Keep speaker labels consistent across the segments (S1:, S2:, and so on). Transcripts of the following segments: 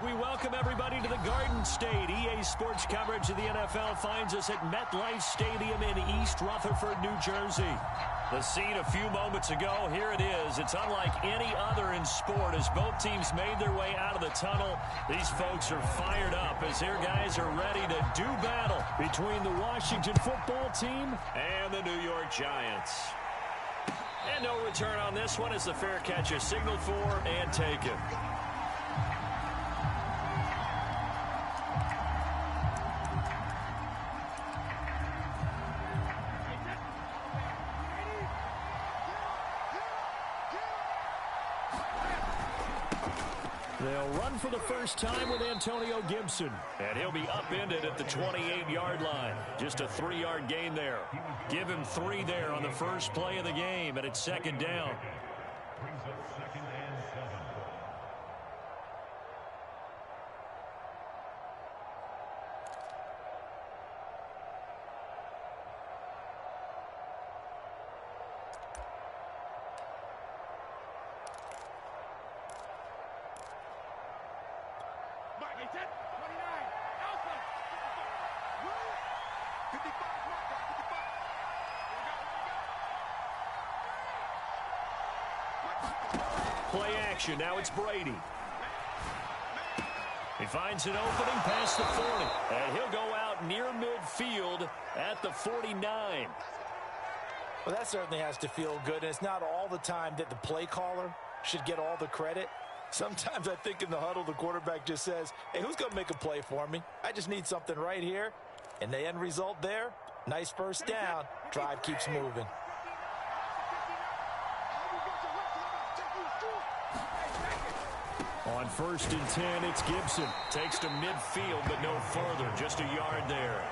S1: We welcome everybody to the Garden State. EA Sports coverage of the NFL finds us at MetLife Stadium in East Rutherford, New Jersey. The scene a few moments ago, here it is. It's unlike any other in sport as both teams made their way out of the tunnel. These folks are fired up as their guys are ready to do battle between the Washington football team and the New York Giants. And no return on this one as the fair catch is signaled for and taken. They'll run for the first time with Antonio Gibson. And he'll be upended at the 28-yard line. Just a 3-yard gain there. Give him 3 there on the first play of the game, and it's second down.
S2: Brings up second and 7.
S1: Play action. Now it's Brady. He finds an opening past the 40. And he'll go out near midfield at the 49.
S3: Well, that certainly has to feel good. And it's not all the time that the play caller should get all the credit. Sometimes I think in the huddle, the quarterback just says, hey, who's going to make a play for me? I just need something right here. And the end result there, nice first down. Drive keeps moving.
S1: On 1st and 10, it's Gibson. Takes to midfield, but no further. Just a yard there.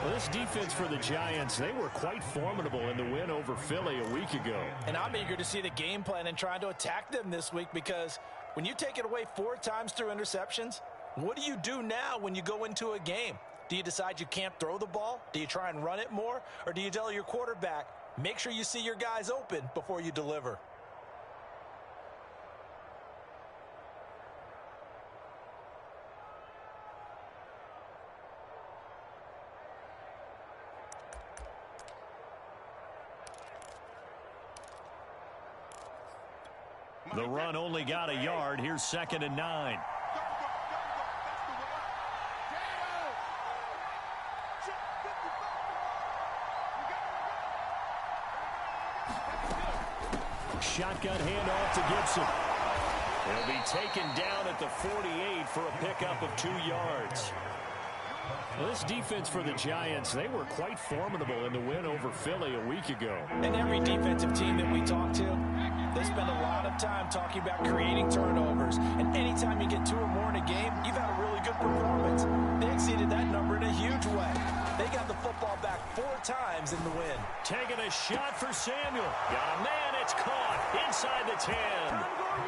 S1: Well, this defense for the Giants, they were quite formidable in the win over Philly a week ago.
S3: And I'm eager to see the game plan and trying to attack them this week because when you take it away 4 times through interceptions, what do you do now when you go into a game? Do you decide you can't throw the ball? Do you try and run it more? Or do you tell your quarterback, make sure you see your guys open before you deliver?
S1: The run only got a yard. Here's 2nd and 9. Shotgun handoff to Gibson. He'll be taken down at the 48 for a pickup of 2 yards. Well, this defense for the Giants, they were quite formidable in the win over Philly a week ago.
S3: And every defensive team that we talk to, they spend a lot of time talking about creating turnovers. And anytime you get 2 or more in a game, you've had a really good performance. They exceeded that number in a huge way. They got the football back 4 times in the win.
S1: Taking a shot for Samuel. Got a man, it's caught inside the 10.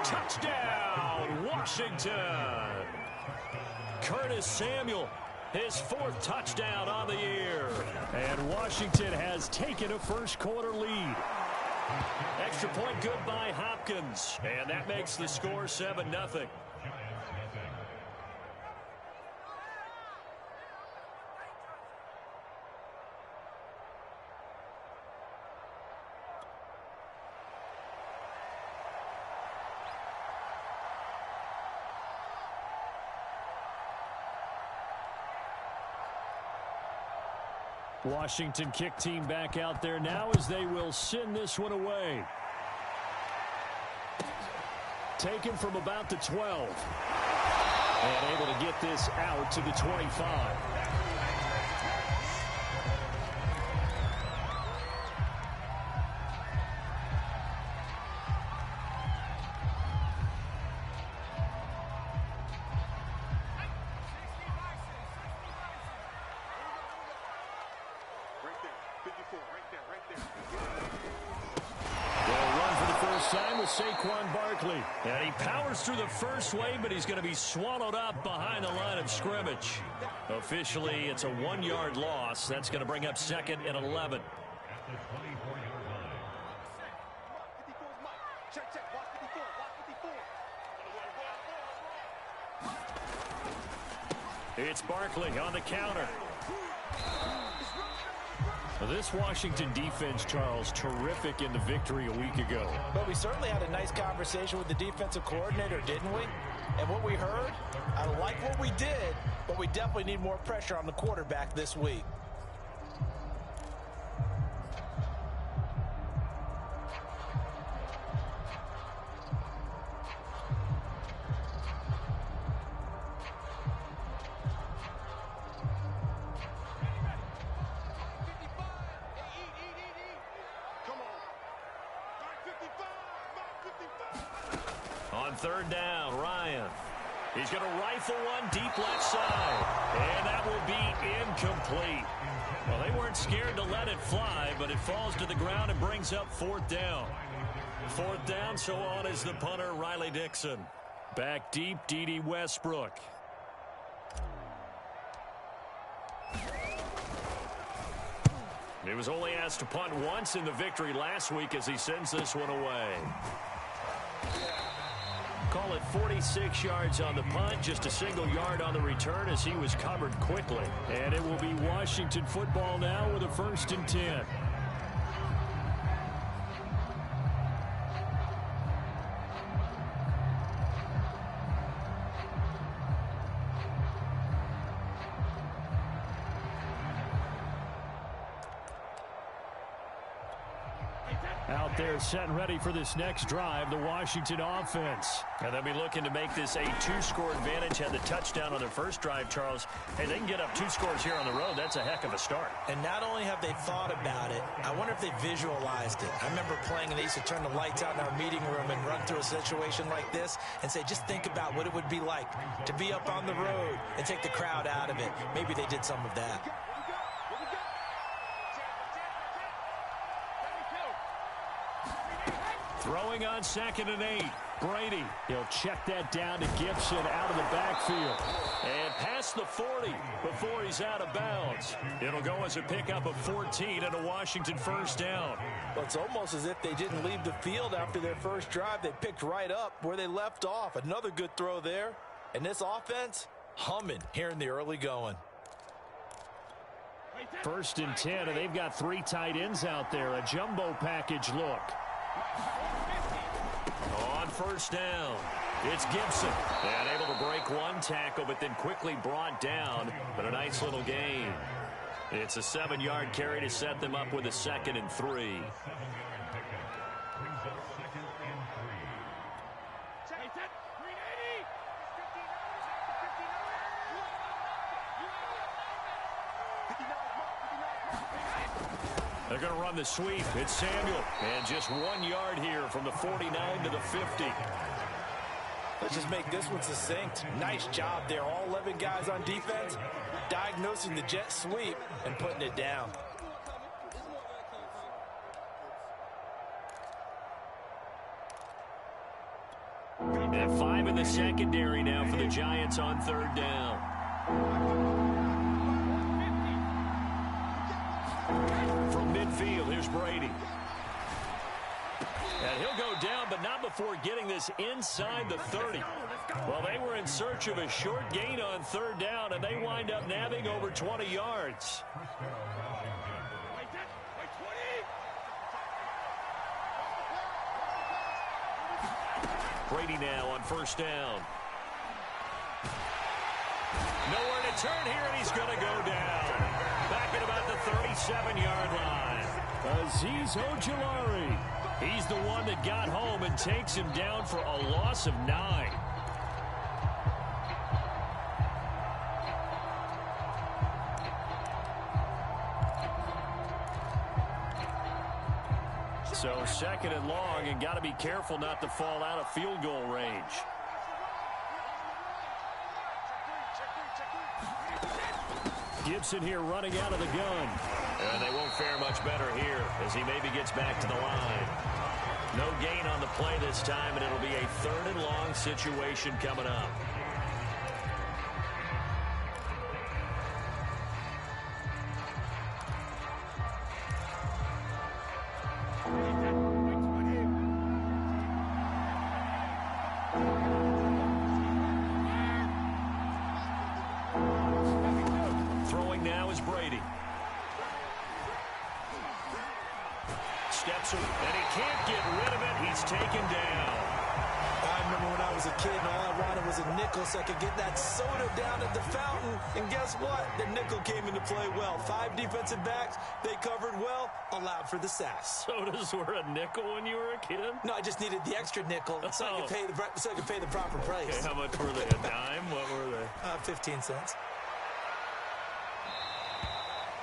S1: Touchdown, Washington. Curtis Samuel, his 4th touchdown on the year. And Washington has taken a first-quarter lead. Extra point good by Hopkins. And that makes the score 7-0. Washington kick team back out there now as they will send this one away. Taken from about the 12. And able to get this out to the 25. Saquon Barkley. And he powers through the first wave, but he's going to be swallowed up behind the line of scrimmage. Officially, it's a 1-yard loss. That's going to bring up 2nd and 11. It's Barkley on the counter. Well, this Washington defense, Charles, terrific in the victory a week ago.
S3: But we certainly had a nice conversation with the defensive coordinator, didn't we? And what we heard, I like what we did, but we definitely need more pressure on the quarterback this week.
S1: On third down, Ryan. He's going to rifle one deep left side. And that will be incomplete. Well, they weren't scared to let it fly, but it falls to the ground and brings up fourth down. Fourth down, so on is the punter, Riley Dixon. Back deep, D.D. Westbrook. He was only asked to punt once in the victory last week as he sends this one away. Call it 46 yards on the punt, just a single yard on the return as he was covered quickly. And it will be Washington football now with a 1st and 10. Out there set and ready for this next drive, the Washington offense. And they'll be looking to make this a 2-score advantage. Had the touchdown on their first drive, Charles. Hey, they can get up 2 scores here on the road. That's a heck of a start.
S3: And not only have they thought about it, I wonder if they visualized it. I remember playing and they used to turn the lights out in our meeting room and run through a situation like this and say, just think about what it would be like to be up on the road and take the crowd out of it. Maybe they did some of that.
S1: Throwing on 2nd and 8. Brady. He'll check that down to Gibson out of the backfield. And past the 40 before he's out of bounds. It'll go as a pickup of 14 and a Washington 1st down.
S3: Well, it's almost as if they didn't leave the field after their first drive. They picked right up where they left off. Another good throw there. And this offense, humming here in the early going.
S1: 1st and 10, and they've got 3 tight ends out there. A jumbo package look. On 1st down, it's Gibson. And able to break one tackle, but then quickly brought down. But a nice little gain. It's a 7-yard carry to set them up with a 2nd and 3. They're going to run the sweep. It's Samuel. And just 1 yard here from the 49 to the 50.
S3: Let's just make this one succinct. Nice job there. All 11 guys on defense diagnosing the jet sweep and putting it down.
S1: And 5 in the secondary now for the Giants on 3rd down. From midfield, here's Brady. And he'll go down, but not before getting this inside the 30. Well, they were in search of a short gain on 3rd down, and they wind up nabbing over 20 yards. Brady now on 1st down. Nowhere to turn here, and he's going to go down. Back at about the 37-yard line. Azeez Ojulari. He's the one that got home and takes him down for a loss of 9. So 2nd and long, and got to be careful not to fall out of field goal range. Gibson here running out of the gun. And they won't fare much better here as he maybe gets back to the line. No gain on the play this time, and it'll be a 3rd and long situation coming up. Brady. Steps and he can't get rid of it. He's taken down.
S3: I remember when I was a kid and all I wanted was a nickel so I could get that soda down at the fountain. And guess what? The nickel came into play well. 5 defensive backs, they covered well, allowed for the sacks.
S1: Sodas were a nickel when you were a kid?
S3: No, I just needed the extra nickel so I could pay the proper price.
S1: Okay, how much were they? A dime? What were they?
S3: 15 cents.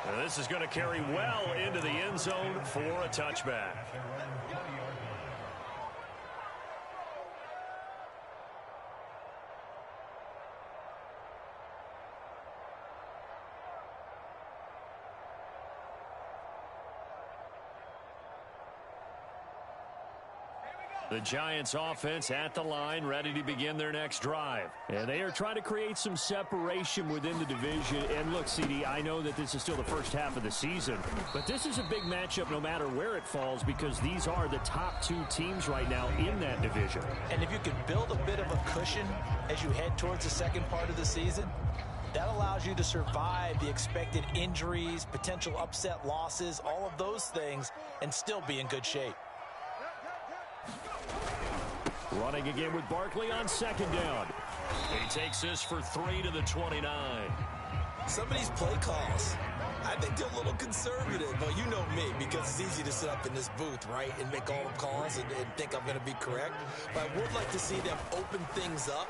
S1: And this is going to carry well into the end zone for a touchback. The Giants offense at the line, ready to begin their next drive. And they are trying to create some separation within the division. And look, CD, I know that this is still the first half of the season, but this is a big matchup no matter where it falls because these are the top 2 teams right now in that division.
S3: And if you can build a bit of a cushion as you head towards the second part of the season, that allows you to survive the expected injuries, potential upset losses, all of those things, and still be in good shape.
S1: Running again with Barkley on second down. He takes this for 3 to the 29.
S3: Some of these play calls, I think they're a little conservative. But you know me, because it's easy to sit up in this booth, right, and make all the calls and think I'm going to be correct. But I would like to see them open things up,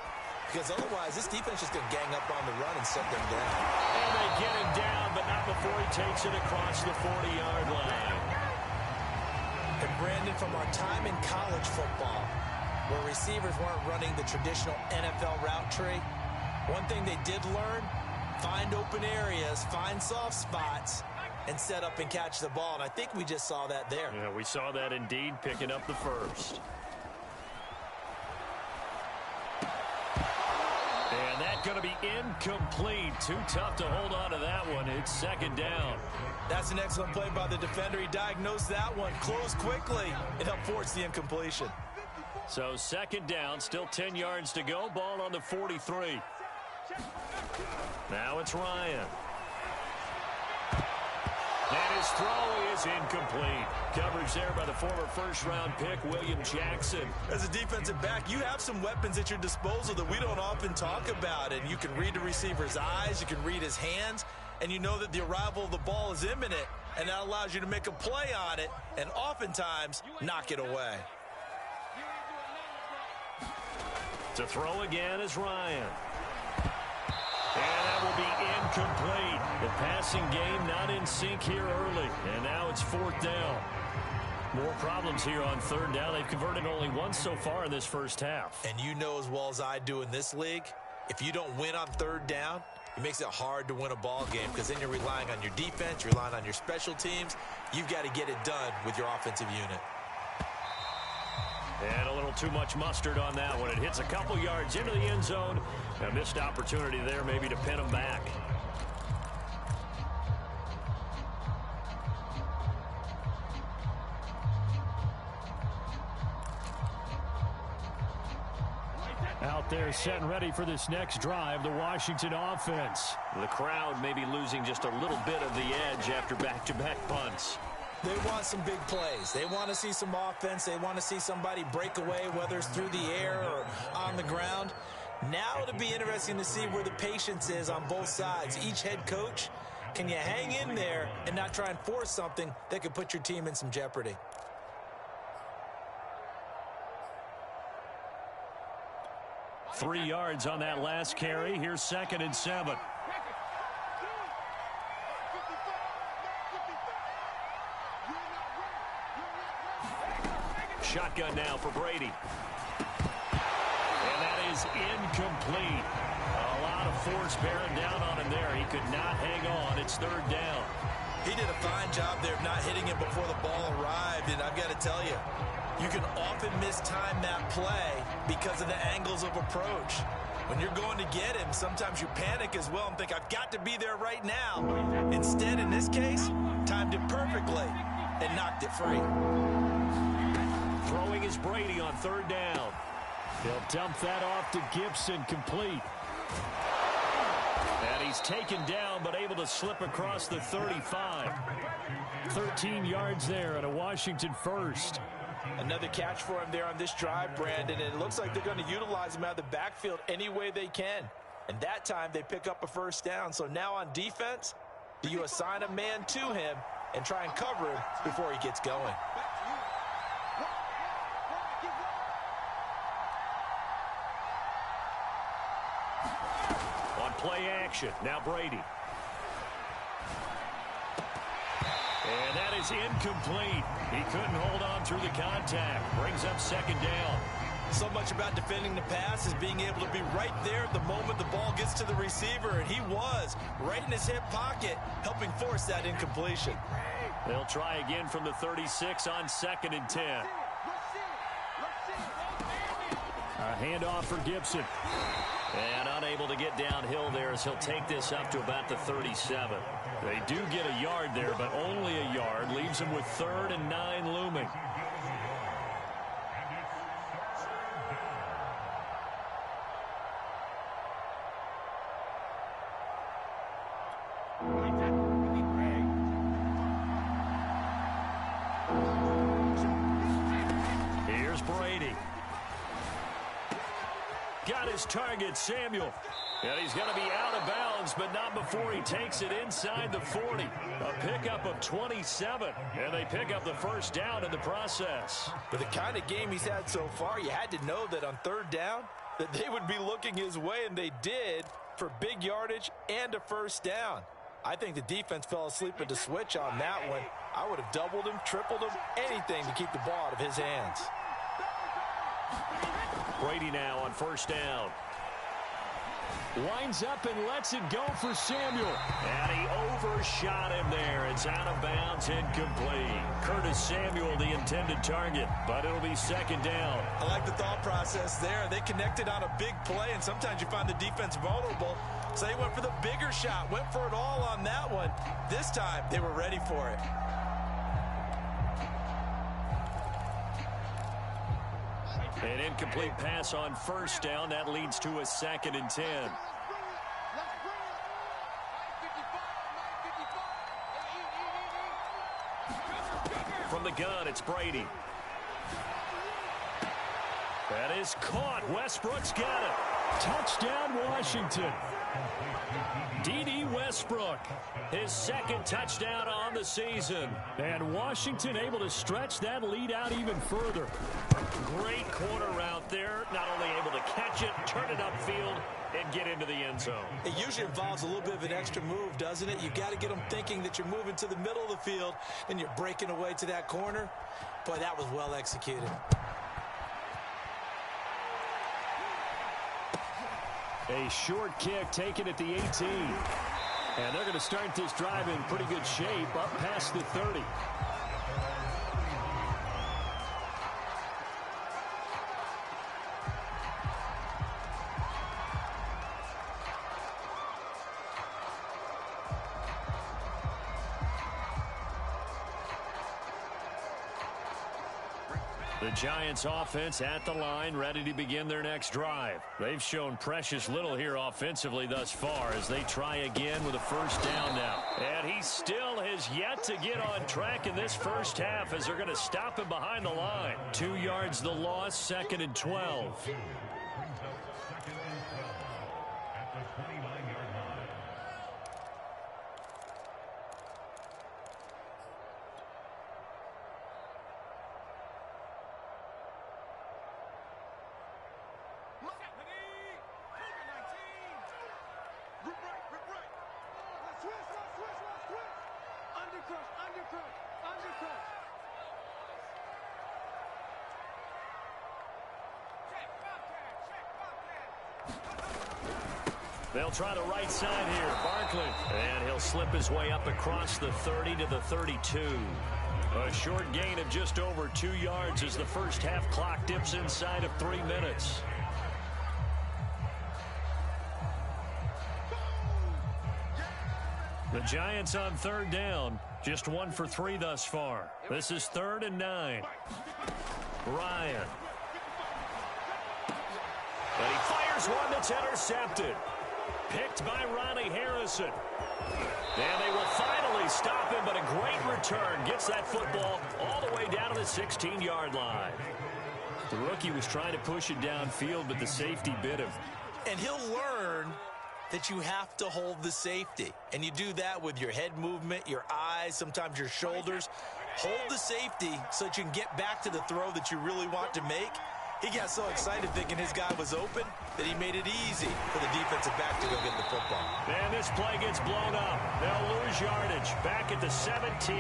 S3: because otherwise this defense is going to gang up on the run and shut them down.
S1: And they get him down, but not before he takes it across the 40-yard line.
S3: And Brandon, from our time in college football, where receivers weren't running the traditional NFL route tree, one thing they did learn, find open areas, find soft spots, and set up and catch the ball. And I think we just saw that there.
S1: Yeah, we saw that indeed, picking up the first. And that's going to be incomplete. Too tough to hold on to that one. It's second down.
S3: That's an excellent play by the defender. He diagnosed that one, closed quickly, and helped force the incompletion.
S1: So second down, still 10 yards to go. Ball on the 43. Now it's Ryan. And his throw is incomplete. Coverage there by the former first-round pick, William Jackson.
S3: As a defensive back, you have some weapons at your disposal that we don't often talk about. And you can read the receiver's eyes, you can read his hands, and you know that the arrival of the ball is imminent. And that allows you to make a play on it and oftentimes knock it away.
S1: To throw again is Ryan. And that will be incomplete. The passing game not in sync here early. And now it's fourth down. More problems here on third down. They've converted only once so far in this first half.
S3: And you know as well as I do in this league, if you don't win on third down, it makes it hard to win a ball game because then you're relying on your defense, you're relying on your special teams. You've got to get it done with your offensive unit.
S1: And a little too much mustard on that one. It hits a couple yards into the end zone. A missed opportunity there maybe to pin them back. Out there set and ready for this next drive, the Washington offense. The crowd maybe losing just a little bit of the edge after back-to-back punts.
S3: They want some big plays. They want to see some offense. They want to see somebody break away, whether it's through the air or on the ground. Now it'll be interesting to see where the patience is on both sides. Each head coach, can you hang in there and not try and force something that could put your team in some jeopardy?
S1: Three yards on that last carry. Here's 2nd and 7. Shotgun now for Brady. And that is incomplete. A lot of force bearing down on him there. He could not hang on. It's third down.
S3: He did a fine job there of not hitting it before the ball arrived. And I've got to tell you, you can often mistime that play because of the angles of approach. When you're going to get him, sometimes you panic as well and think, I've got to be there right now. Instead, in this case, timed it perfectly and knocked it free.
S1: Throwing is Brady on third down. He'll dump that off to Gibson, complete. And he's taken down, but able to slip across the 35. 13 yards there and a Washington first.
S3: Another catch for him there on this drive, Brandon, and it looks like they're going to utilize him out of the backfield any way they can. And that time they pick up a first down. So now on defense, do you assign a man to him and try and cover him before he gets going?
S1: On play action, now Brady. And that is incomplete. He couldn't hold on through the contact. Brings up second down.
S3: So much about defending the pass is being able to be right there at the moment the ball gets to the receiver, and he was right in his hip pocket, helping force that incompletion.
S1: They'll try again from the 36 on 2nd and 10. A handoff for Gibson. And unable to get downhill there as he'll take this up to about the 37. They do get a yard there, but only a yard. Leaves him with 3rd and 9 looming. Here's Brady. Got his target, Samuel. And he's going to be out of bounds, but not before he takes it inside the 40. A pickup of 27, and they pick up the first down in the process.
S3: For the kind of game he's had so far, you had to know that on 3rd down, that they would be looking his way, and they did, for big yardage and a first down. I think the defense fell asleep at the switch on that one. I would have doubled him, tripled him, anything to keep the ball out of his hands.
S1: Brady now on first down. Winds up and lets it go for Samuel. And he overshot him there. It's out of bounds, incomplete. Curtis Samuel, the intended target, but it'll be second down.
S3: I like the thought process there. They connected on a big play, and sometimes you find the defense vulnerable. So they went for the bigger shot, went for it all on that one. This time, they were ready for it.
S1: An incomplete pass on first down. That leads to a 2nd and 10. From the gun, it's Brady. That is caught. Westbrook's got it. Touchdown, Washington. D.D. Westbrook, his 2nd touchdown on the season. And Washington able to stretch that lead out even further. Great corner route there. Not only able to catch it, turn it upfield, and get into the end zone.
S3: It usually involves a little bit of an extra move, doesn't it? You've got to get them thinking that you're moving to the middle of the field and you're breaking away to that corner. Boy, that was well executed.
S1: A short kick taken at the 18. And they're going to start this drive in pretty good shape up past the 30. The Giants offense at the line, ready to begin their next drive. They've shown precious little here offensively thus far as they try again with a first down now. And he still has yet to get on track in this first half as they're going to stop him behind the line. 2 yards the loss, 2nd and 12. They'll try the right side here. Barkley. And he'll slip his way up across the 30 to the 32. A short gain of just over 2 yards as the first half clock dips inside of 3 minutes. The Giants on 3rd down. Just 1 for 3 thus far. This is 3rd and 9. Ryan. But he fires one that's intercepted. Picked by Ronnie Harrison. And they will finally stop him, but a great return. Gets that football all the way down to the 16-yard line. The rookie was trying to push it downfield, but the safety bit him.
S3: And he'll learn that you have to hold the safety. And you do that with your head movement, your eyes, sometimes your shoulders. Hold the safety so that you can get back to the throw that you really want to make. He got so excited thinking his guy was open that he made it easy for the defensive back to go get the football.
S1: And this play gets blown up. They'll lose yardage. Back at the 17.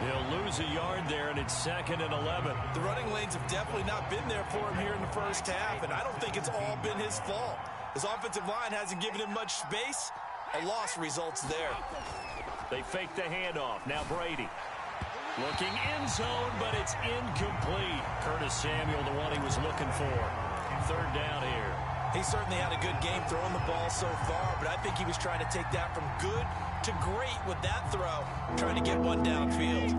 S1: They'll lose a yard there, and it's 2nd and 11.
S3: The running lanes have definitely not been there for him here in the first half, and I don't think it's all been his fault. His offensive line hasn't given him much space. A loss results there.
S1: They fake the handoff. Now Brady. Looking end zone, but it's incomplete. Curtis Samuel, the one he was looking for. 3rd down here.
S3: He certainly had a good game throwing the ball so far, but I think he was trying to take that from good to great with that throw, trying to get one downfield.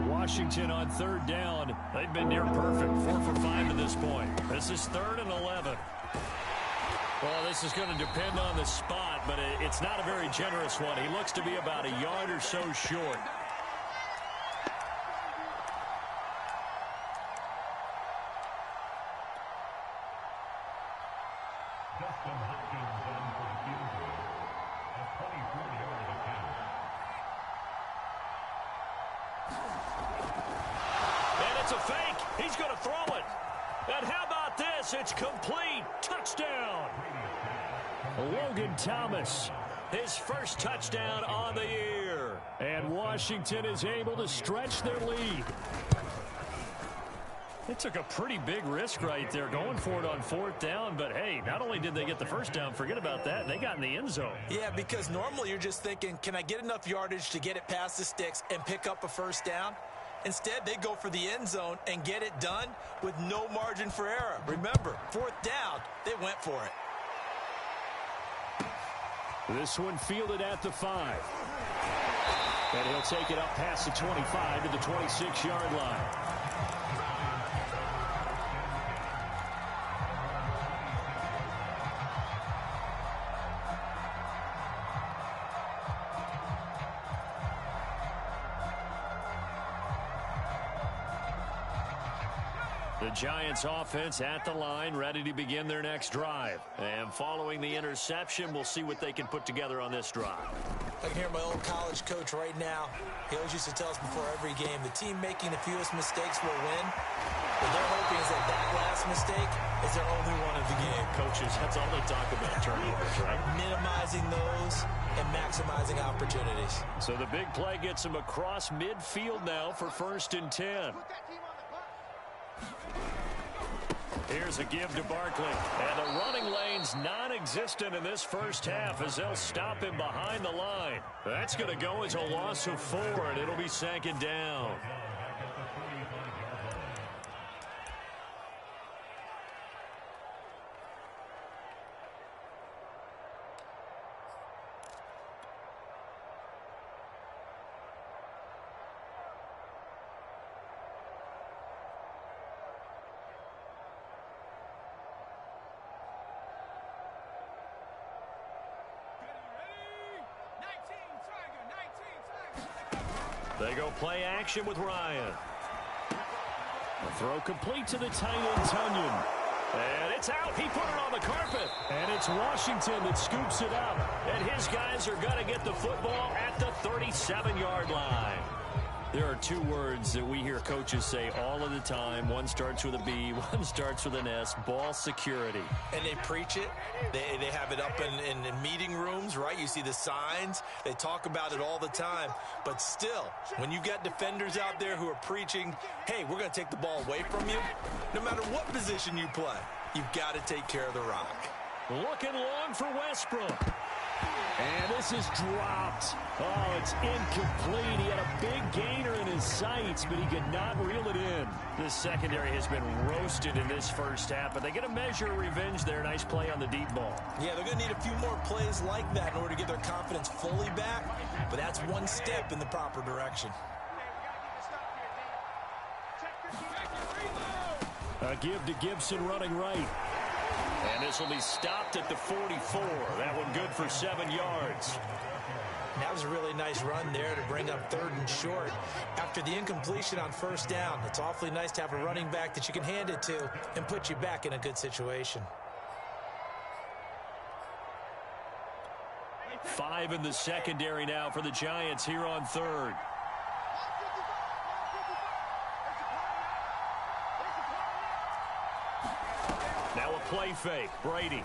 S1: Washington on 3rd down. They've been near perfect. 4 for 5 to this point. This is 3rd and 11. Well, this is going to depend on the spot, but it's not a very generous one. He looks to be about a yard or so short. And it's a fake. He's going to throw it. And how about this? It's complete. Touchdown. Logan Thomas, his first touchdown on the year. And Washington is able to stretch their lead. They took a pretty big risk right there going for it on 4th down. But, hey, not only did they get the first down, forget about that, they got in the end zone.
S3: Yeah, because normally you're just thinking, can I get enough yardage to get it past the sticks and pick up a first down? Instead, they go for the end zone and get it done with no margin for error. Remember, 4th down, they went for it.
S1: This one fielded at the 5. And he'll take it up past the 25 to the 26-yard line. The Giants offense at the line, ready to begin their next drive. And following the interception, we'll see what they can put together on this drive.
S3: I can hear my old college coach right now. He always used to tell us before every game, the team making the fewest mistakes will win. What they're hoping is that last mistake is their only one of the game.
S1: Coaches, that's all they talk about, turnovers, right?
S3: Minimizing those and maximizing opportunities.
S1: So the big play gets him across midfield now for 1st and 10. Here's a give to Barkley. And the running lane's non-existent in this first half as they'll stop him behind the line. That's going to go as a loss of 4, and it'll be 2nd down. They go play action with Ryan. A throw complete to the tight end, Tunyon. And it's out. He put it on the carpet. And it's Washington that scoops it up. And his guys are going to get the football at the 37-yard line. There are 2 words that we hear coaches say all of the time. One starts with a B, one starts with an S, ball security.
S3: And they preach it. They have it up in meeting rooms, right? You see the signs. They talk about it all the time. But still, when you've got defenders out there who are preaching, hey, we're going to take the ball away from you, no matter what position you play, you've got to take care of the rock.
S1: Looking long for Westbrook. And this is dropped. Oh, it's incomplete. He had a big gainer in his sights, but he could not reel it in. This secondary has been roasted in this first half, but they get a measure of revenge there. Nice play on the deep ball.
S3: Yeah, they're going to need a few more plays like that in order to get their confidence fully back, but that's one step in the proper direction.
S1: A give to Gibson running right. And this will be stopped at the 44. That one good for 7 yards.
S3: That was a really nice run there to bring up 3rd and short. After the incompletion on 1st down, it's awfully nice to have a running back that you can hand it to and put you back in a good situation.
S1: 5 in the secondary now for the Giants here on 3rd. Now a play fake. Brady.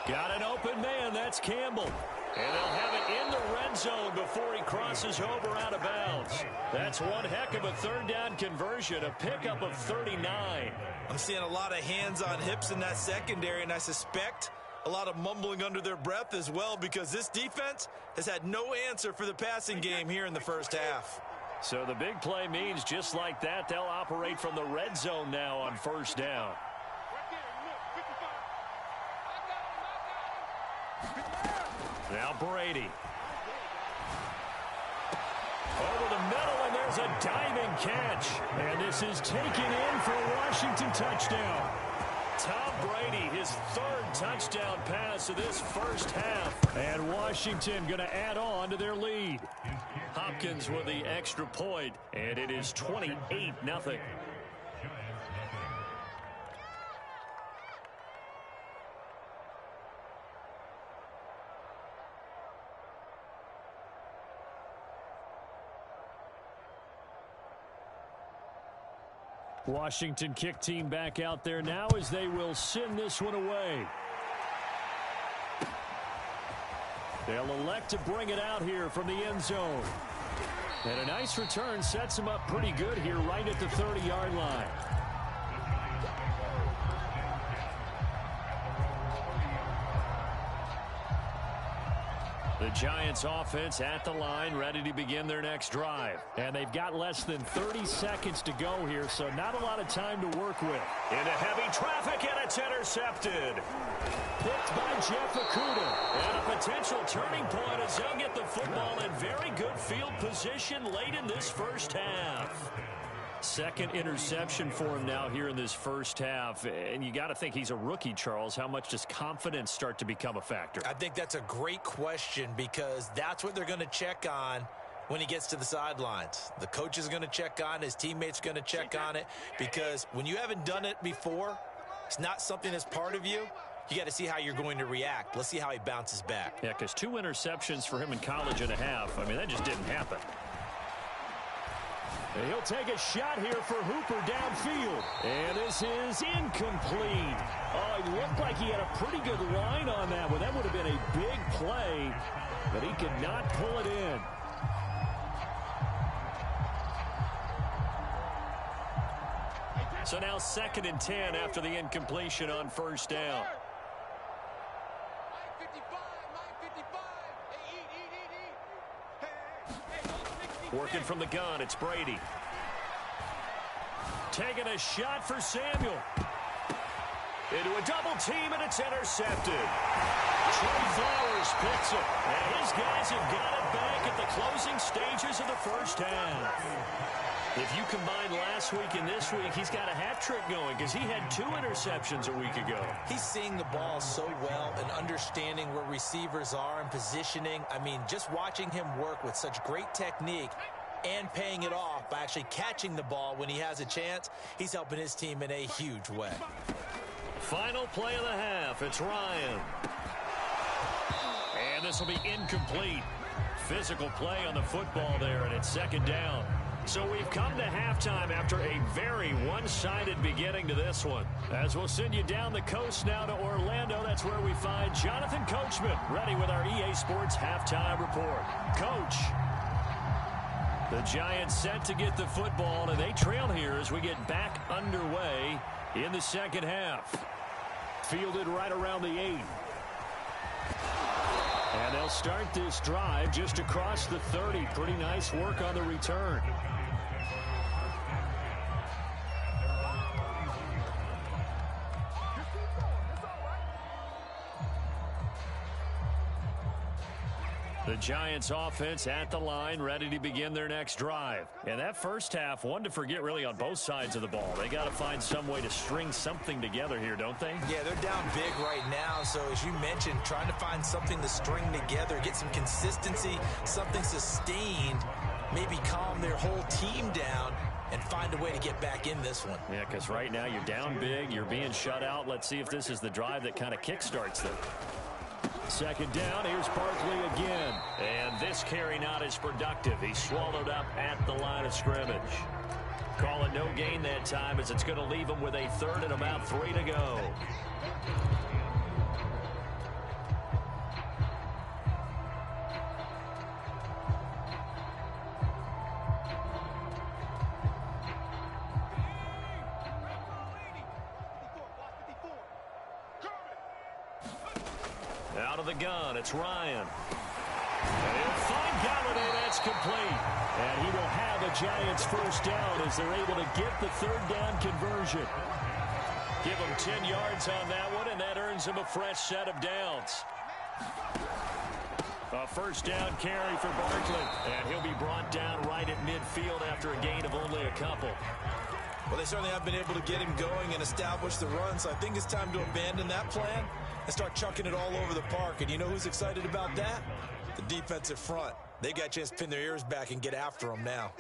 S1: Got an open man. That's Campbell. And they'll have it in the red zone before he crosses over out of bounds. That's one heck of a 3rd down conversion, a pickup of 39.
S3: I'm seeing a lot of hands on hips in that secondary, and I suspect a lot of mumbling under their breath as well, because this defense has had no answer for the passing game here in the 1st half.
S1: So the big play means just like that, they'll operate from the red zone now on 1st down. Now Brady. Over the middle, and there's a diving catch. And this is taken in for a Washington touchdown. Tom Brady, his 3rd touchdown pass of this 1st half. And Washington going to add on to their lead. Hopkins with the extra point, and it is 28-0. Washington kick team back out there now as they will send this one away. They'll elect to bring it out here from the end zone. And a nice return sets them up pretty good here right at the 30-yard line. The Giants offense at the line, ready to begin their next drive. And they've got less than 30 seconds to go here, so not a lot of time to work with. Into heavy traffic, and it's intercepted. Picked by Jeff Okudah. And a potential turning point as they'll get the football in very good field position late in this 1st half. 2nd interception for him now here in this 1st half. And you got to think he's a rookie, Charles. How much does confidence start to become a factor?
S3: I think that's a great question, because that's what they're going to check on when he gets to the sidelines. The coach is going to check on it. His teammates are going to check on it, because when you haven't done it before, it's not something that's part of you. You got to see how you're going to react. Let's see how he bounces back.
S1: Yeah, because 2 interceptions for him in college and a half. I mean, that just didn't happen. And he'll take a shot here for Hooper downfield. And this is incomplete. Oh, it looked like he had a pretty good line on that one. That would have been a big play, but he could not pull it in. So now 2nd and 10 after the incompletion on 1st down. Working from the gun, it's Brady. Taking a shot for Samuel. Into a double team, and it's intercepted. Trey Flowers picks it. And his guys have got it back at the closing stages of the 1st half. If you combine last week and this week, he's got a hat trick going, because he had 2 interceptions a week ago.
S3: He's seeing the ball so well and understanding where receivers are and positioning. I mean, just watching him work with such great technique and paying it off by actually catching the ball when he has a chance, he's helping his team in a huge way.
S1: Final play of the half. It's Ryan. And this will be incomplete. Physical play on the football there, and it's 2nd down. So we've come to halftime after a very one-sided beginning to this one. As we'll send you down the coast now to Orlando, that's where we find Jonathan Coachman, ready with our EA Sports Halftime Report. Coach, the Giants set to get the football, and they trail here as we get back underway in the 2nd half. Fielded right around the 8. And they'll start this drive just across the 30. Pretty nice work on the return. The Giants offense at the line, ready to begin their next drive. And that first half, one to forget really on both sides of the ball. They got to find some way to string something together here, don't they?
S3: Yeah, they're down big right now. So as you mentioned, trying to find something to string together, get some consistency, something sustained, maybe calm their whole team down and find a way to get back in this one.
S1: Yeah, because right now you're down big, you're being shut out. Let's see if this is the drive that kind of kickstarts them. Second down, here's Barkley again. And this carry not as productive. He's swallowed up at the line of scrimmage. Call it no gain that time as it's going to leave him with a third and about 3 to go. Out of the gun, it's Ryan. And he'll find Galladay, that's complete. And he will have a Giants first down as they're able to get the third down conversion. Give him 10 yards on that one, and that earns him a fresh set of downs. A first down carry for Barkley. And he'll be brought down right at midfield after a gain of only a couple.
S3: Well, they certainly have been able to get him going and establish the run, so I think it's time to abandon that plan and start chucking it all over the park. And you know who's excited about that? The defensive front. They got a chance to pin their ears back and get after them now.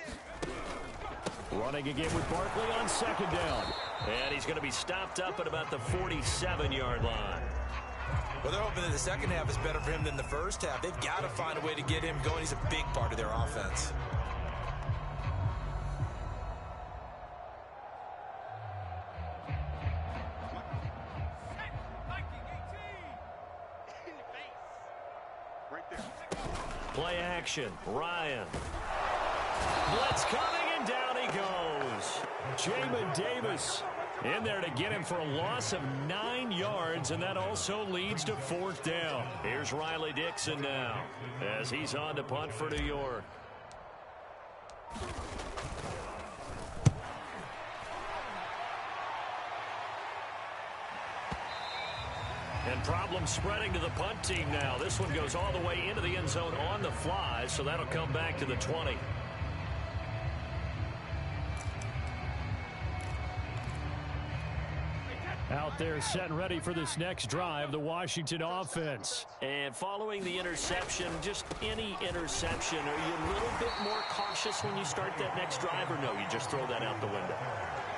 S1: Running again with Barkley on second down. And he's going to be stopped up at about the 47-yard line.
S3: Well, they're hoping that the second half is better for him than the first half. They've got to find a way to get him going. He's a big part of their offense.
S1: Play action. Ryan. Blitz coming, and down he goes. Jamin Davis in there to get him for a loss of 9 yards, and that also leads to fourth down. Here's Riley Dixon now as he's on to punt for New York. And problem spreading to the punt team now. This one goes all the way into the end zone on the fly, so that'll come back to the 20. Out there set and ready for this next drive, the Washington offense. And following the interception, just any interception, are you a little bit more cautious when you start that next drive, or no, you just throw that out the window?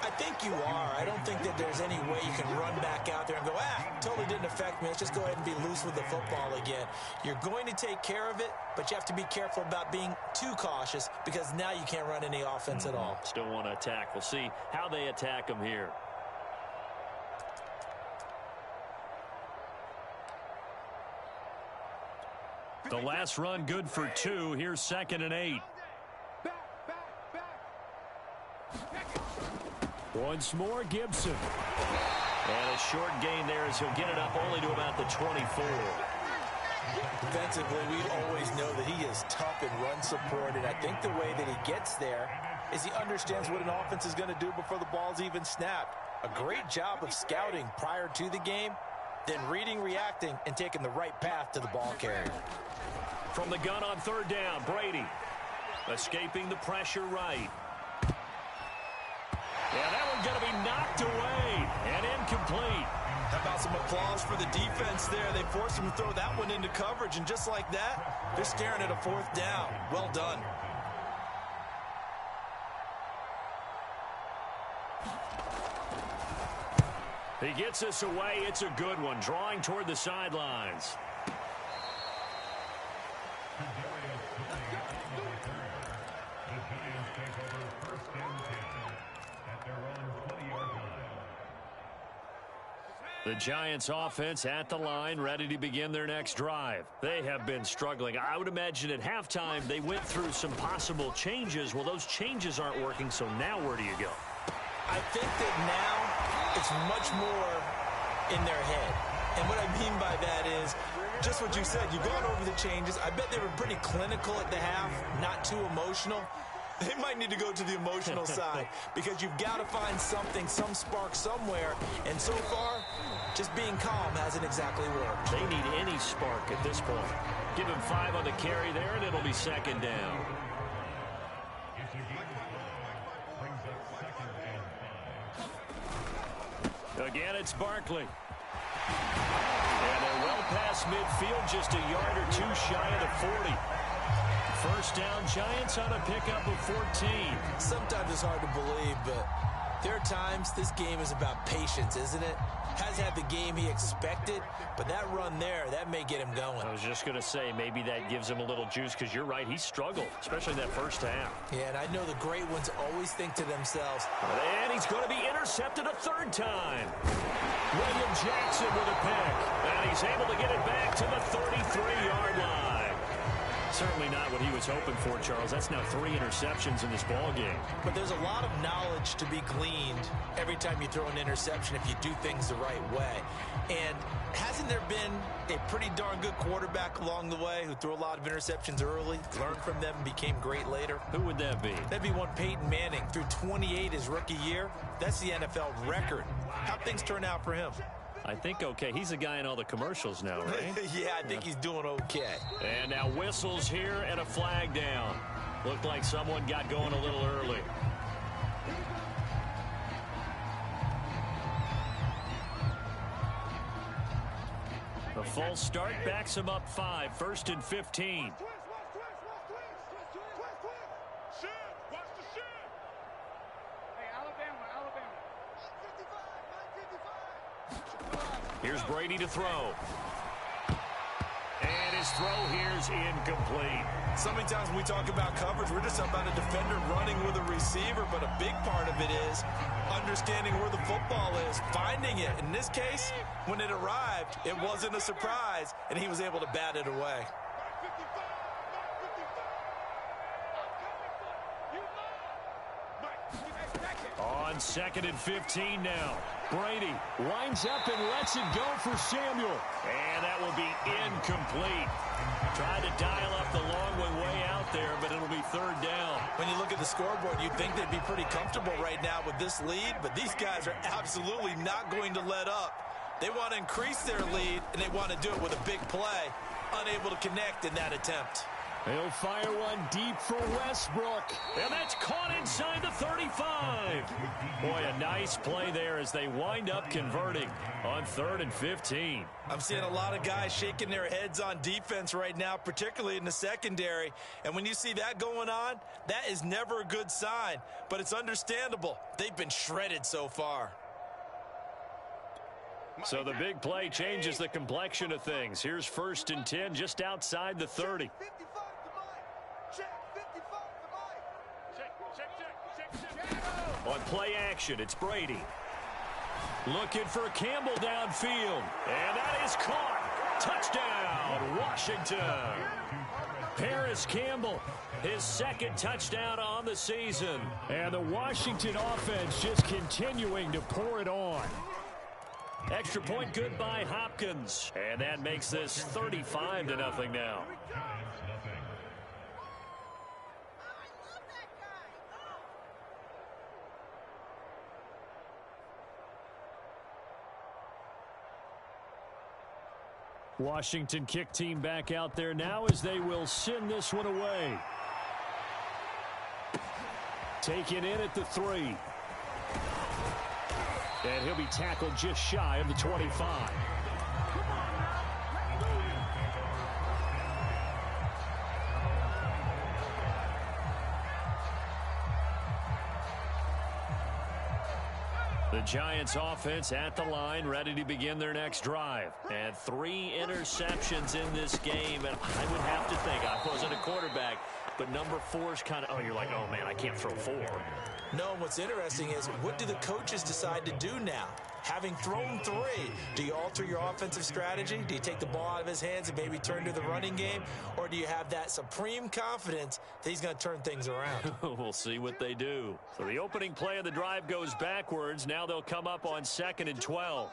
S3: I think you are. I don't think that there's any way you can run back out there and go, totally didn't affect me. Let's just go ahead and be loose with the football again. You're going to take care of it, but you have to be careful about being too cautious because now you can't run any offense at all.
S1: Still want to attack. We'll see how they attack them here. The last run good for 2. Here's 2nd and 8. Once more, Gibson. And a short gain there as he'll get it up only to about the 24.
S3: Defensively, we always know that he is tough and run support, and I think the way that he gets there is he understands what an offense is going to do before the ball's even snapped. A great job of scouting prior to the game, then reading, reacting, and taking the right path to the ball carrier.
S1: From the gun on third down, Brady escaping the pressure right. Yeah, that one's going to be knocked away and incomplete.
S3: How about some applause for the defense there? They forced him to throw that one into coverage, and just like that, they're staring at a fourth down. Well done.
S1: He gets this away. It's a good one, drawing toward the sidelines. The Giants offense at the line, ready to begin their next drive. They have been struggling. I would imagine at halftime they went through some possible changes. Well, those changes aren't working, so now where do you go?
S3: I think that now it's much more in their head. And what I mean by that is just what you said. You've gone over the changes. I bet they were pretty clinical at the half, not too emotional. They might need to go to the emotional side because you've got to find something, some spark somewhere. And so far, just being calm hasn't exactly worked.
S1: They need any spark at this point. Give him 5 on the carry there, and it'll be second down. Again, it's Barkley. And they're well past midfield, just a yard or two shy of the 40. First down, Giants on a pickup of 14.
S3: Sometimes it's hard to believe, but there are times this game is about patience, isn't it? Has had the game he expected, but that run there, that may get him going.
S1: I was just going to say, maybe that gives him a little juice, because you're right, he struggled, especially in that first half.
S3: Yeah, and I know the great ones always think to themselves.
S1: And he's going to be intercepted a third time. William Jackson with a pick, and he's able to get it back to the 33-yard line. Certainly not what he was hoping for, Charles. That's now 3 interceptions in this ball game.
S3: But there's a lot of knowledge to be gleaned every time you throw an interception if you do things the right way. And hasn't there been a pretty darn good quarterback along the way who threw a lot of interceptions early, learned from them, and became great later?
S1: Who would that be?
S3: That'd be one Peyton Manning. Threw 28 his rookie year. That's the NFL record. How'd things turn out for him?
S1: I think okay. He's a guy in all the commercials now, right?
S3: Yeah, I think he's doing okay.
S1: And now whistles here and a flag down. Looked like someone got going a little early. The false start backs him up 5. First and 15. Here's Brady to throw. And his throw here's incomplete.
S3: So many times when we talk about coverage, we're just about a defender running with a receiver, but a big part of it is understanding where the football is, finding it. In this case, when it arrived, it wasn't a surprise, and he was able to bat it away.
S1: On second and 15 now. Brady winds up and lets it go for Samuel. And that will be incomplete. Tried to dial up the long way out there, but it'll be third down.
S3: When you look at the scoreboard, you'd think they'd be pretty comfortable right now with this lead, but these guys are absolutely not going to let up. They want to increase their lead, and they want to do it with a big play. Unable to connect in that attempt.
S1: He'll fire one deep for Westbrook. And that's caught inside the 35. Boy, a nice play there as they wind up converting on 3rd and 15.
S3: I'm seeing a lot of guys shaking their heads on defense right now, particularly in the secondary. And when you see that going on, that is never a good sign. But it's understandable. They've been shredded so far.
S1: So the big play changes the complexion of things. Here's 1st and 10 just outside the 30. On play action, it's Brady. Looking for Campbell downfield. And that is caught. Touchdown, Washington. Paris Campbell, his 2nd touchdown on the season. And the Washington offense just continuing to pour it on. Extra point good by Hopkins. And that makes this 35-0 now. Washington kick team back out there now as they will send this one away. Taken in at the 3. And he'll be tackled just shy of the 25. The Giants offense at the line, ready to begin their next drive. And 3 interceptions in this game. And I would have to think, I wasn't a quarterback, but number 4 is kind of, oh, you're like, oh, man, I can't throw 4.
S3: No, what's interesting is, what do the coaches decide to do now? Having thrown 3, do you alter your offensive strategy? Do you take the ball out of his hands and maybe turn to the running game? Or do you have that supreme confidence that he's going to turn things around?
S1: We'll see what they do. So the opening play of the drive goes backwards. Now they'll come up on 2nd and 12.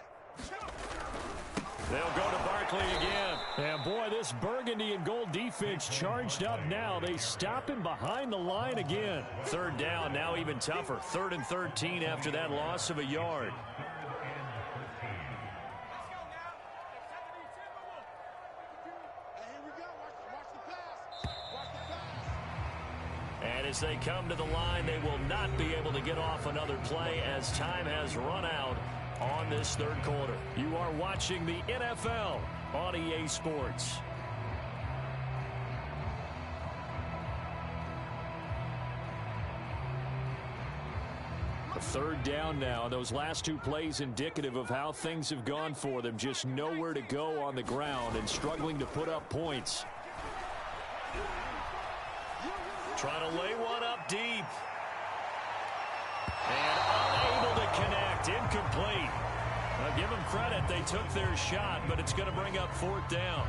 S1: They'll go to Barkley again. And boy, this burgundy and gold defense charged up now. They stop him behind the line again. 3rd down, now even tougher. 3rd and 13 after that loss of a yard. as they come to the line. They will not be able to get off another play as time has run out on this third quarter. You are watching the NFL on EA Sports. A third down now. Those last two plays indicative of how things have gone for them. Just nowhere to go on the ground and struggling to put up points. Trying to lay one up deep. And unable to connect. Incomplete. Now give them credit. They took their shot, but it's going to bring up fourth down.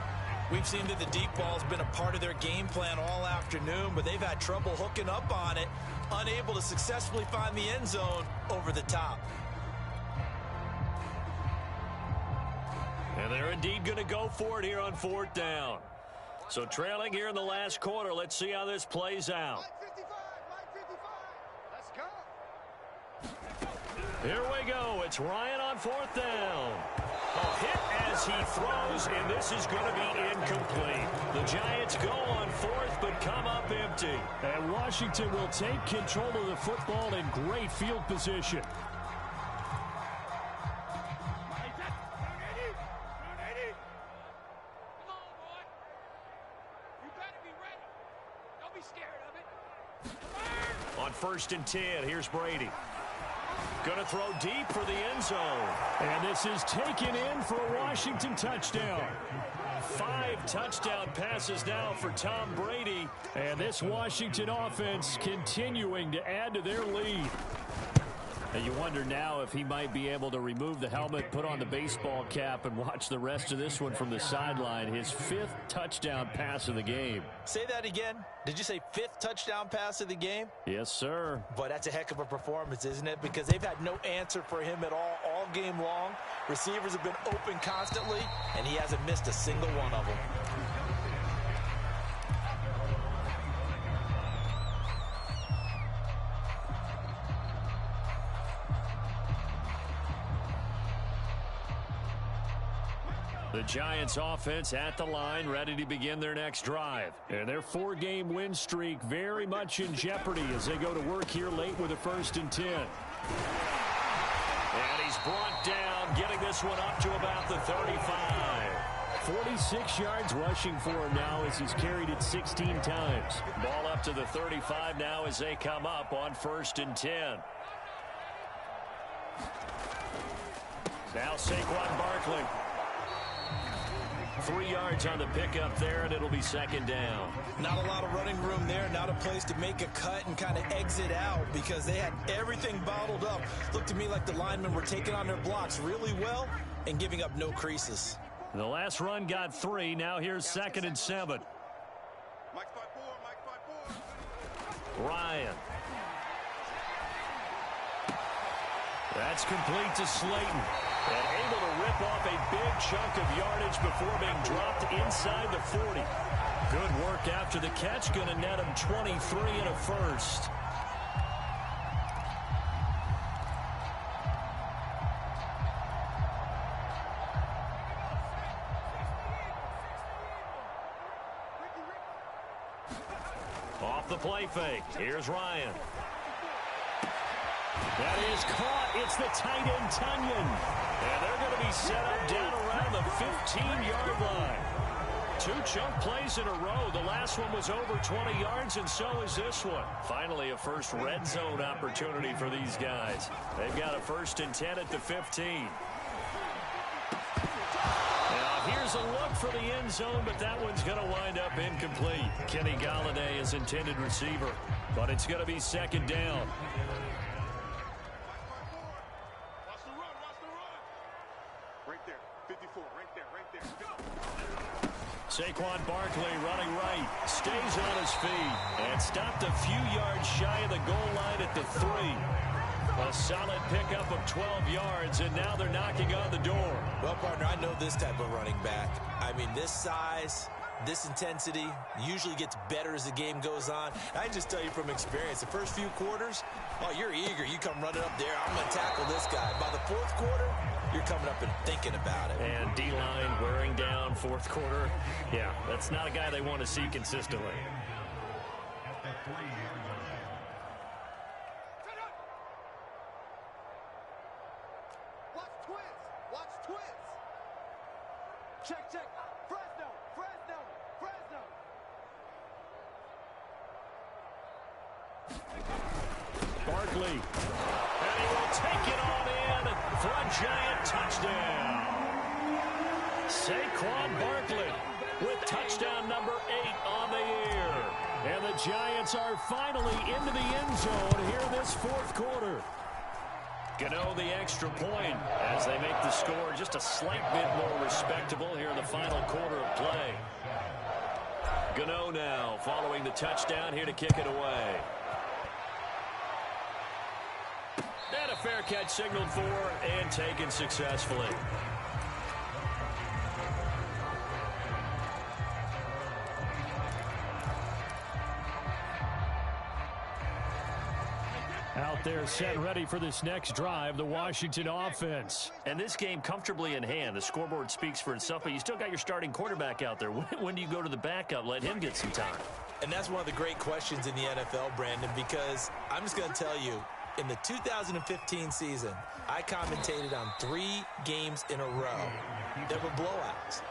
S3: We've seen that the deep ball has been a part of their game plan all afternoon, but they've had trouble hooking up on it, unable to successfully find the end zone over the top.
S1: And they're indeed going to go for it here on fourth down. So trailing here in the last quarter, let's see how this plays out.
S4: Let's go.
S1: Here we go. It's Ryan on fourth down. A hit as he throws, and this is going to be incomplete. The Giants go on fourth, but come up empty.
S5: And Washington will take control of the football in great field position.
S1: On 1st and 10, here's Brady. Going to throw deep for the end zone.
S5: And this is taken in for a Washington touchdown.
S1: 5 touchdown passes now for Tom Brady.
S5: And this Washington offense continuing to add to their lead.
S1: And you wonder now if he might be able to remove the helmet, put on the baseball cap, and watch the rest of this one from the sideline. His 5th touchdown pass of the game.
S3: Say that again. Did you say 5th touchdown pass of the game?
S1: Yes, sir.
S3: But that's a heck of a performance, isn't it? Because they've had no answer for him at all game long. Receivers have been open constantly, and he hasn't missed a single one of them.
S1: The Giants offense at the line, ready to begin their next drive.
S5: And their 4-game win streak very much in jeopardy as they go to work here late with a 1st and 10.
S1: And he's brought down, getting this one up to about the 35.
S5: 46 yards rushing for him now as he's carried it 16 times.
S1: Ball up to the 35 now as they come up on 1st and 10. Now Saquon Barkley. 3 yards on the pickup there, and it'll be 2nd down.
S3: Not a lot of running room there, not a place to make a cut and kind of exit out because they had everything bottled up. Looked to me like the linemen were taking on their blocks really well and giving up no creases.
S1: The last run got 3. Now here's 2nd and 7. Ryan. That's complete to Slayton. And able to rip off a big chunk of yardage before being dropped inside the 40. Good work after the catch. Going to net him 23 and a first. Off the play fake. Here's Ryan.
S5: That is caught. It's the tight end, Tunyon.
S1: And they're going to be set up down around the 15-yard line. 2 chunk plays in a row. The last one was over 20 yards, and so is this one. Finally, a first red zone opportunity for these guys. They've got a 1st and 10 at the 15. Now, here's a look for the end zone, but that one's going to wind up incomplete. Kenny Golladay is intended receiver, but it's going to be 2nd down. Saquon Barkley running right, stays on his feet, and stopped a few yards shy of the goal line at the 3. A solid pickup of 12 yards, and now they're knocking on the door.
S3: Well, partner, I know this type of running back. I mean, this size, this intensity usually gets better as the game goes on. I can just tell you from experience, the first few quarters, oh, you're eager. You come running up there, I'm going to tackle this guy. By the 4th quarter, you're coming up and thinking about it.
S1: And D-line wearing down 4th quarter. Yeah, that's not a guy they want to see consistently.
S2: At the 3-yard line.
S5: Barkley. And he will take it on in for a giant touchdown. Saquon Barkley with touchdown number 8 on the year. And the Giants are finally into the end zone here this fourth quarter. Gano the extra point as they make the score just a slight bit more respectable here in the final quarter of play. Gano now following the touchdown here to kick it away. And a fair catch signaled for and taken successfully. Out there set ready for this next drive, the Washington offense.
S1: And this game comfortably in hand. The scoreboard speaks for itself, but you still got your starting quarterback out there. When do you go to the backup, let him get some time?
S3: And that's one of the great questions in the NFL, Brandon, because I'm just going to tell you, in the 2015 season, I commentated on 3 games in a row that were blowouts.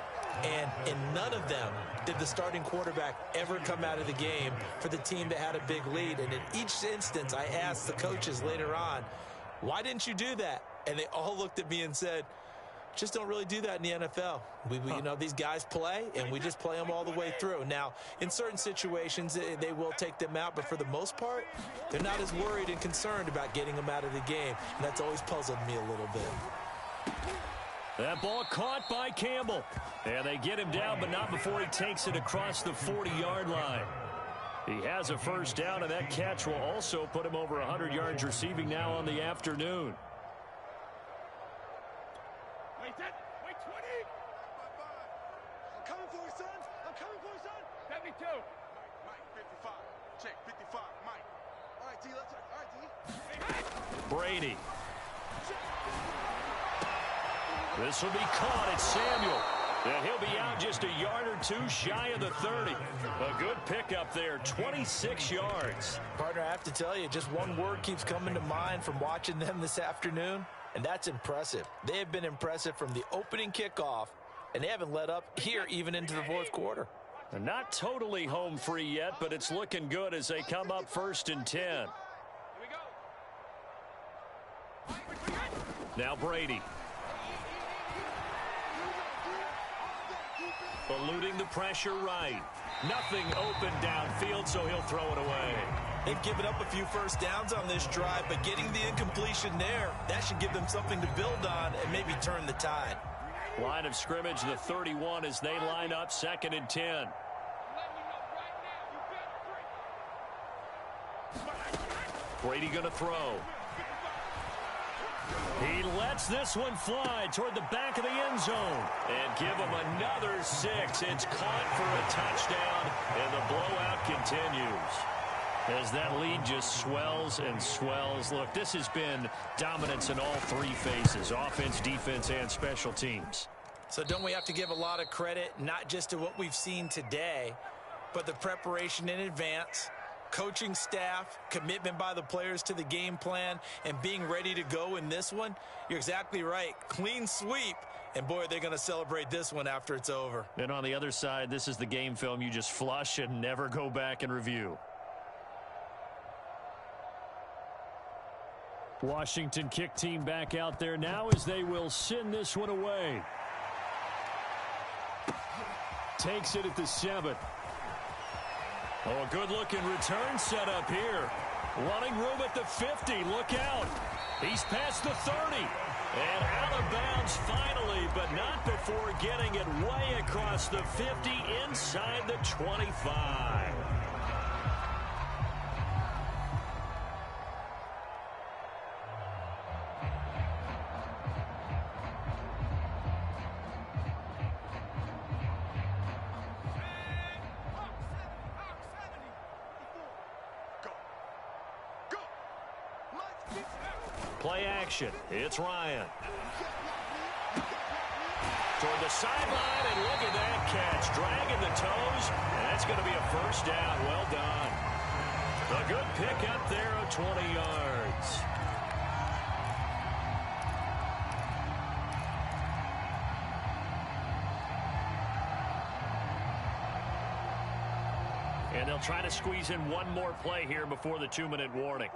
S3: And in none of them did the starting quarterback ever come out of the game for the team that had a big lead. And in each instance, I asked the coaches later on, why didn't you do that? And they all looked at me and said, just don't really do that in the NFL. You know, these guys play, and we just play them all the way through. Now, in certain situations, they will take them out, but for the most part, they're not as worried and concerned about getting them out of the game. And that's always puzzled me a little bit.
S5: That ball caught by Campbell. And they get him down, but not before he takes it across the 40-yard line. He has a first down, and that catch will also put him over 100 yards receiving now on the afternoon.
S4: Wait 20. I'm coming for you, son. I'm coming for you, son. 72. Mike, 55. Check, 55. Mike. All right, D, let's all right, D.
S5: Brady. This will be caught. It's Samuel. And he'll be out just a yard or two shy of the 30. A good pickup there, 26 yards.
S3: Partner, I have to tell you, just one word keeps coming to mind from watching them this afternoon, and that's impressive. They have been impressive from the opening kickoff, and they haven't let up here even into the fourth quarter.
S5: They're not totally home free yet, but it's looking good as they come up 1st and 10.
S4: Here we go.
S5: Now Brady. Eluding the pressure right. Nothing open downfield, so he'll throw it away.
S3: They've given up a few first downs on this drive, but getting the incompletion there, that should give them something to build on and maybe turn the tide.
S5: Line of scrimmage, the 31 as they line up 2nd and 10. Brady going to throw. He lets this one fly toward the back of the end zone. And give him another 6. It's caught for a touchdown, and the blowout continues. As that lead just swells and swells. Look, this has been dominance in all 3 phases, offense, defense, and special teams.
S3: So don't we have to give a lot of credit, not just to what we've seen today, but the preparation in advance, coaching staff, commitment by the players to the game plan, and being ready to go in this one? You're exactly right. Clean sweep. And, boy, they're going to celebrate this one after it's over.
S5: And on the other side, this is the game film you just flush and never go back and review. Washington kick team back out there now as they will send this one away. Takes it at the 7. Oh, a good-looking return set up here. Running room at the 50. Look out. He's past the 30. And out of bounds finally, but not before getting it way across the 50 inside the 25. Play action. It's Ryan. Toward the sideline, and look at that catch. Dragging the toes, and that's going to be a first down. Well done. A good pick up there of 20 yards.
S1: And they'll try to squeeze in one more play here before the 2-minute warning.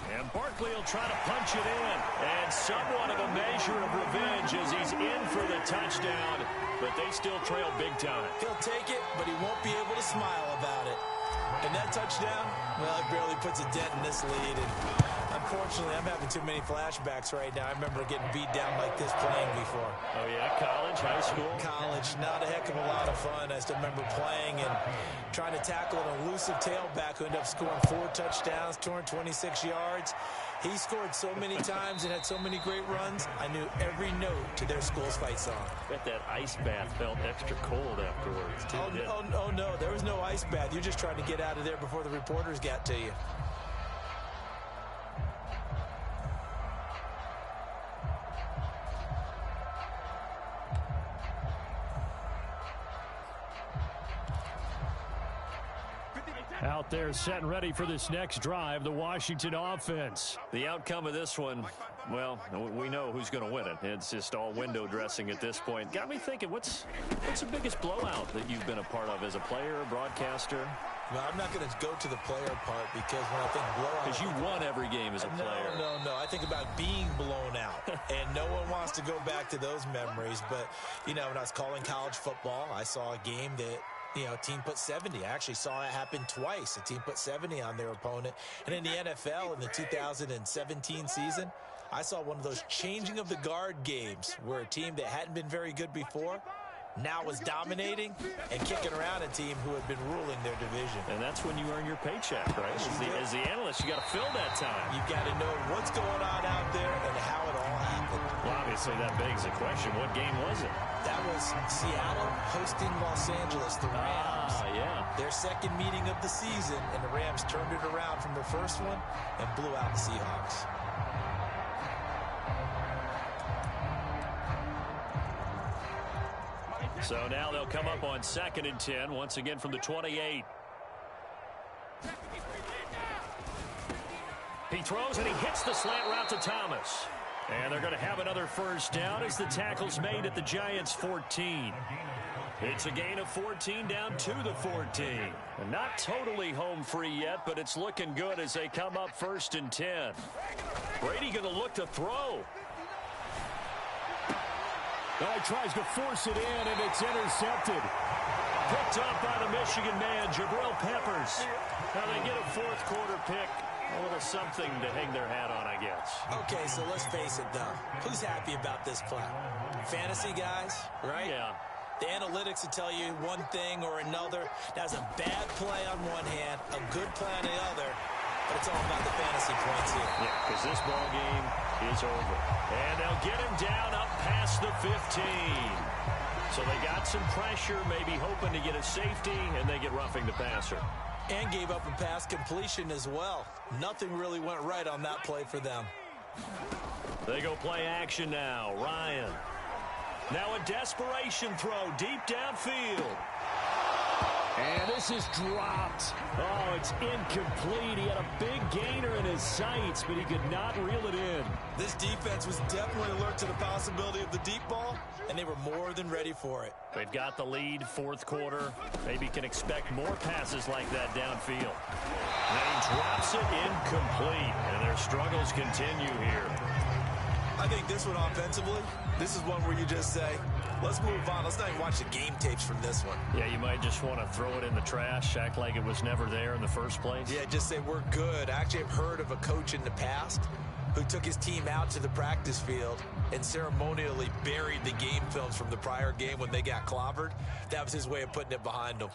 S1: And Barkley will try to punch it in. And somewhat of a measure of revenge as he's in for the touchdown. But they still trail big time.
S3: He'll take it, but he won't be able to smile about it. And that touchdown, well, it barely puts a dent in this lead. And unfortunately, I'm having too many flashbacks right now. I remember getting beat down like this playing before.
S1: Oh, yeah? College, high school?
S3: College, not a heck of a lot of fun. I still remember playing and trying to tackle an elusive tailback who ended up scoring 4 touchdowns, 226 yards. He scored so many times and had so many great runs, I knew every note to their school's fight song.
S1: Bet that ice bath felt extra cold afterwards, too.
S3: Oh, no, there was no ice bath. You're just trying to get out of there before the reporters got to you.
S5: Out there set and ready for this next drive, the Washington offense.
S1: The outcome of this one, well, we know who's going to win it. It's just all window dressing at this point. Got me thinking, what's the biggest blowout that you've been a part of as a player, broadcaster?
S3: Well, I'm not going to go to the player part because when I think blowout...
S1: Because you won every game as a player.
S3: No. I think about being blown out. And no one wants to go back to those memories. But, you know, when I was calling college football, I saw a game that... You know, a team put 70. I actually saw it happen twice. A team put 70 on their opponent. And in the NFL, in the 2017 season, I saw one of those changing of the guard games where a team that hadn't been very good before now was dominating and kicking around a team who had been ruling their division.
S1: And that's when you earn your paycheck, right? As the analyst, you got to fill that time.
S3: You've got to know what's going on out there and how it all happened.
S1: Well, obviously, that begs the question, what game was it?
S3: That was Seattle hosting Los Angeles, the Rams.
S1: Yeah.
S3: Their second meeting of the season, and the Rams turned it around from their first one and blew out the Seahawks.
S1: So now they'll come up on 2nd and 10, once again from the 28. He throws and he hits the slant route to Thomas. And they're going to have another first down as the tackle's made at the Giants' 14. It's a gain of 14 down to the 14. And not totally home free yet, but it's looking good as they come up 1st and 10. Brady going to look to throw.
S5: Oh, he tries to force it in, and it's intercepted.
S1: Picked off by the Michigan man, Jabril Peppers. Now they get a 4th quarter pick. A little something to hang their hat on, I guess.
S3: Okay, so let's face it, though. Who's happy about this play? Fantasy guys, right?
S1: Yeah.
S3: The analytics will tell you one thing or another. That's a bad play on one hand, a good play on the other, but it's all about the fantasy points here.
S1: Yeah, because this ball game is over. And they'll get him down up past the 15. So they got some pressure, maybe hoping to get a safety, and they get roughing the passer.
S3: And gave up a pass completion as well. Nothing really went right on that play for them.
S1: They go play action now. Ryan. Now a desperation throw deep downfield.
S5: And this is dropped. Oh, it's incomplete. He had a big gainer in his sights, but he could not reel it in.
S3: This defense was definitely alert to the possibility of the deep ball, and they were more than ready for it.
S1: They've got the lead, 4th quarter. Maybe can expect more passes like that downfield. And he drops it incomplete, and their struggles continue here.
S3: I think this one offensively, this is one where you just say, let's move on. Let's not even watch the game tapes from this one.
S1: Yeah, you might just want to throw it in the trash, act like it was never there in the first place.
S3: Yeah, just say we're good. I actually have heard of a coach in the past who took his team out to the practice field and ceremonially buried the game films from the prior game when they got clobbered. That was his way of putting it behind them.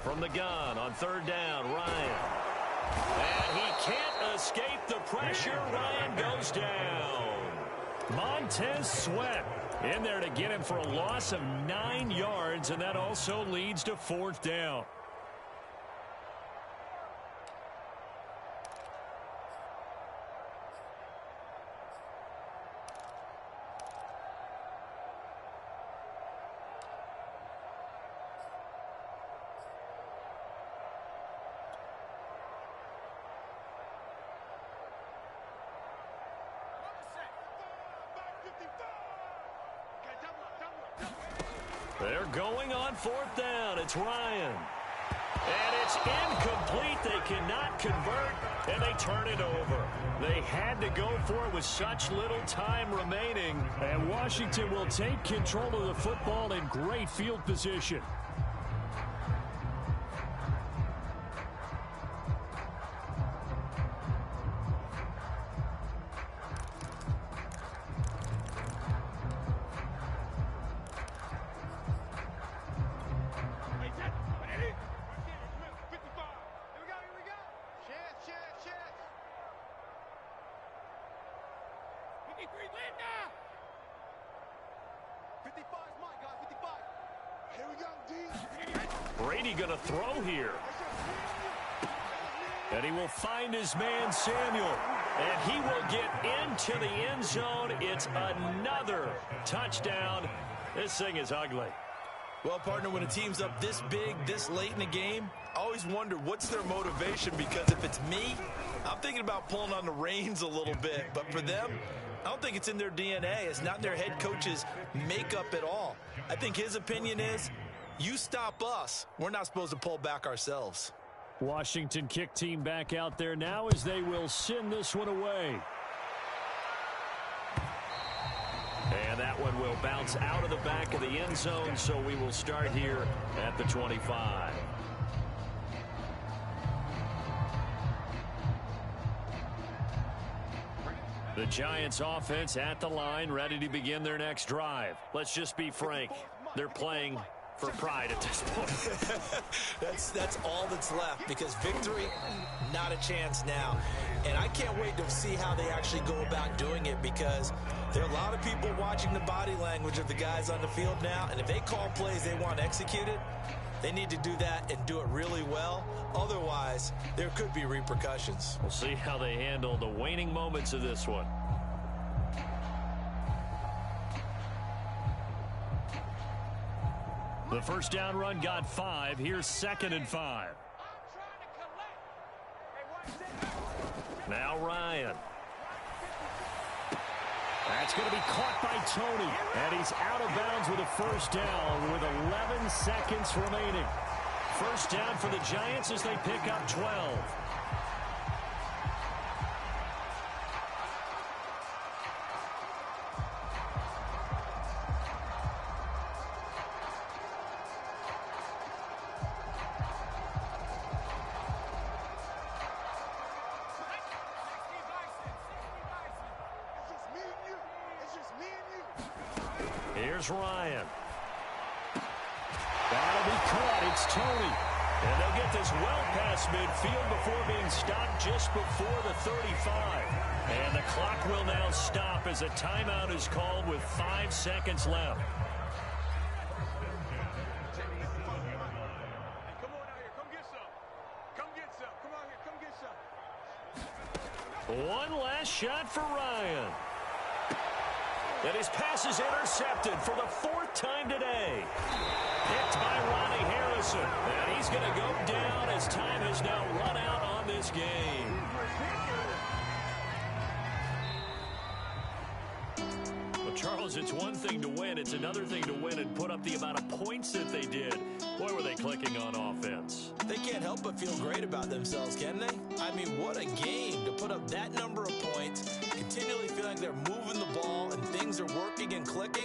S1: From the gun on 3rd down, Ryan. And he can't escape the pressure. Ryan goes down. Montez Sweat in there to get him for a loss of 9 yards, and that also leads to 4th down. They're going on fourth down. It's Ryan. And it's incomplete. They cannot convert, and they turn it over. They had to go for it with such little time remaining.
S5: And Washington will take control of the football in great field position.
S1: Brady going to throw here. And he will find his man Samuel. And he will get into the end zone. It's another touchdown. This thing is ugly.
S3: Well, partner, when a team's up this big, this late in the game, I always wonder what's their motivation, because if it's me, I'm thinking about pulling on the reins a little bit. But for them, I don't think it's in their DNA. It's not in their head coach's makeup at all. I think his opinion is, you stop us, we're not supposed to pull back ourselves.
S5: Washington kick team back out there now as they will send this one away.
S1: And that one will bounce out of the back of the end zone, so we will start here at the 25. The Giants offense at the line, ready to begin their next drive. Let's just be frank, they're playing for pride at this point.
S3: That's all that's left, because victory, not a chance now. And I can't wait to see how they actually go about doing it, because there are a lot of people watching the body language of the guys on the field now, and if they call plays they want executed, they need to do that and do it really well. Otherwise, there could be repercussions.
S1: We'll see how they handle the waning moments of this one.
S5: The first down run got 5. Here's 2nd and 5.
S1: Now Ryan.
S5: That's going to be caught by Tony. And he's out of bounds with a first down with 11 seconds remaining.
S1: First down for the Giants as they pick up 12. Here's Ryan.
S5: That'll be caught. It's Tony.
S1: And they'll get this well past midfield before being stopped just before the 35. And the clock will now stop as a timeout is called with 5 seconds left.
S4: Come on out here. Come get some. Come get some. Come out here. Come get some.
S1: One last shot for Ryan. And his pass is intercepted for the 4th time today. Picked by Ronnie Harrison. And he's going to go down as time has now run out on this game. Well, Charles, it's one thing to win. It's another thing to win and put up the amount of points that they did. Boy, were they clicking on offense.
S3: They can't help but feel great about themselves, can they? I mean, what a game to put up that number of points, continually feel like they're moving the ball and things are working and clicking.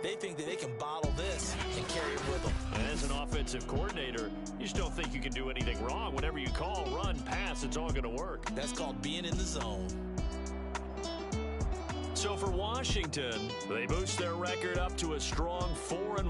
S3: They think that they can bottle this and carry it with them.
S1: And as an offensive coordinator, you just don't think you can do anything wrong. Whenever you call, run, pass, it's all going to work.
S3: That's called being in the zone.
S1: So for Washington, they boost their record up to a strong 4-1.